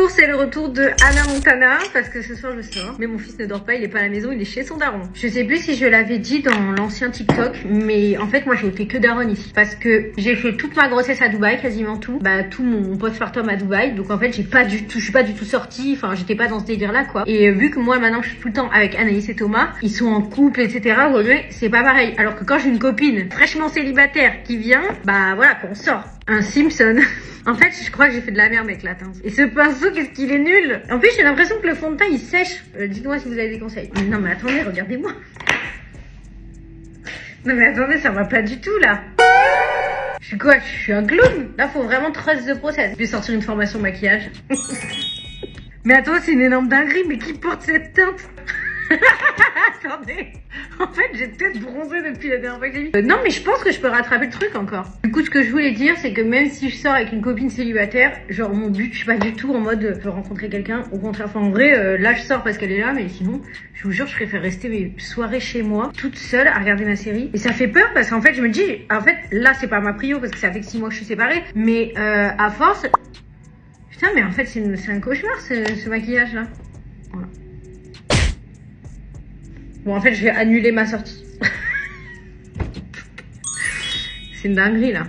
Bonjour, c'est le retour de Hannah Montana, parce que ce soir je sors, mais mon fils ne dort pas, il est pas à la maison, il est chez son daron. Je sais plus si je l'avais dit dans l'ancien TikTok, mais en fait moi j'ai fait que daron ici, parce que j'ai fait toute ma grossesse à Dubaï, quasiment tout, tout mon postpartum à Dubaï, donc en fait je suis pas du tout sortie, enfin j'étais pas dans ce délire là quoi. Et vu que moi maintenant je suis tout le temps avec Anaïs et Thomas, ils sont en couple etc, ouais, c'est pas pareil. Alors que quand j'ai une copine fraîchement célibataire qui vient, voilà qu'on sort. Un Simpson. En fait, je crois que j'ai fait de la merde avec la teinte. Et ce pinceau, qu'est-ce qu'il est nul. En plus, j'ai l'impression que le fond de teint, il sèche. Dites-moi si vous avez des conseils. Non, mais attendez, regardez-moi. Non, mais attendez, ça va pas du tout, là. Je suis quoi? Je suis un clown. Là, faut vraiment trust the process. Je vais sortir une formation maquillage. Mais attends, c'est une énorme dinguerie. Mais qui porte cette teinte? Attendez, en fait j'ai peut-être bronzé depuis la dernière fois que j'ai vu. Non mais je pense que je peux rattraper le truc encore. Du coup ce que je voulais dire c'est que même si je sors avec une copine célibataire, genre mon but je suis pas du tout en mode je veux rencontrer quelqu'un. Au contraire, enfin en vrai là je sors parce qu'elle est là, mais sinon je vous jure je préfère rester mes soirées chez moi toute seule à regarder ma série. Et ça fait peur parce qu'en fait je me dis en fait là c'est pas ma prio parce que ça fait que 6 mois que je suis séparée. Mais à force, putain mais en fait c'est un cauchemar ce maquillage là. Voilà. Bon, en fait, je vais annuler ma sortie. C'est une dinguerie, là.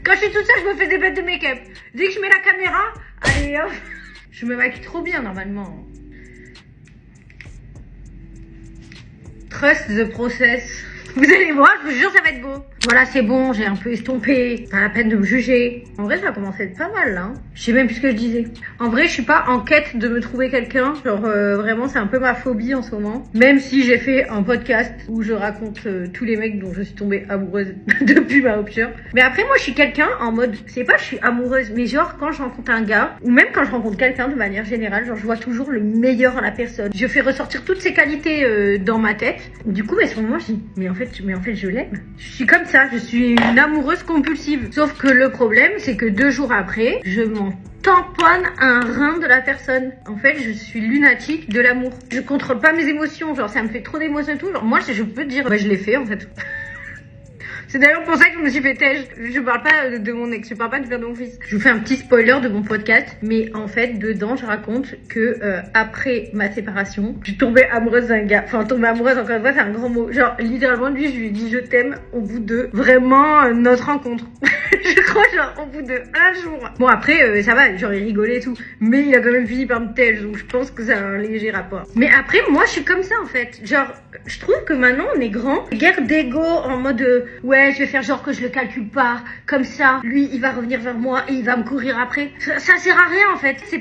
Quand je suis toute seule, je me fais des bêtes de make-up. Dès que je mets la caméra, allez, hop. Je me maquille trop bien, normalement. Trust the process. Vous allez voir, je vous jure, ça va être beau. Voilà, c'est bon, j'ai un peu estompé. Pas la peine de me juger. En vrai, ça va commencer à être pas mal, là. Hein. Je sais même plus ce que je disais. En vrai, je suis pas en quête de me trouver quelqu'un. Genre, vraiment, c'est un peu ma phobie en ce moment. Même si j'ai fait un podcast où je raconte tous les mecs dont je suis tombée amoureuse depuis ma rupture. Mais après, moi, je suis quelqu'un en mode, c'est pas je suis amoureuse, mais genre, quand je rencontre un gars, ou même quand je rencontre quelqu'un de manière générale, genre, je vois toujours le meilleur en la personne. Je fais ressortir toutes ses qualités dans ma tête. Du coup, à ce moment, je dis, mais en fait, je l'aime. Je suis comme ça, je suis une amoureuse compulsive. Sauf que le problème, c'est que 2 jours après, je m'en tamponne un rein de la personne. En fait, je suis lunatique de l'amour. Je contrôle pas mes émotions, genre ça me fait trop d'émotions et tout. Genre moi, je peux te dire, je l'ai fait en fait. C'est d'ailleurs pour ça que je me suis fait têche. Je parle pas de mon ex, je parle pas du père de mon fils. Je vous fais un petit spoiler de mon podcast, mais en fait, dedans, je raconte que après ma séparation, je suis tombée amoureuse d'un gars. Enfin, tomber amoureuse, encore une fois, c'est un grand mot. Genre, littéralement, lui, je lui ai dit je t'aime au bout de vraiment notre rencontre. Je crois, genre, au bout de 1 jour. Bon, après, ça va, genre, il rigolait et tout. Mais il a quand même fini par me têche, donc je pense que ça a un léger rapport. Mais après, moi, je suis comme ça, en fait. Genre, je trouve que maintenant, on est grand. Guerre d'ego en mode, ouais, je vais faire genre que je le calcule pas. Comme ça, lui, il va revenir vers moi et il va me courir après. Ça sert à rien, en fait. C'est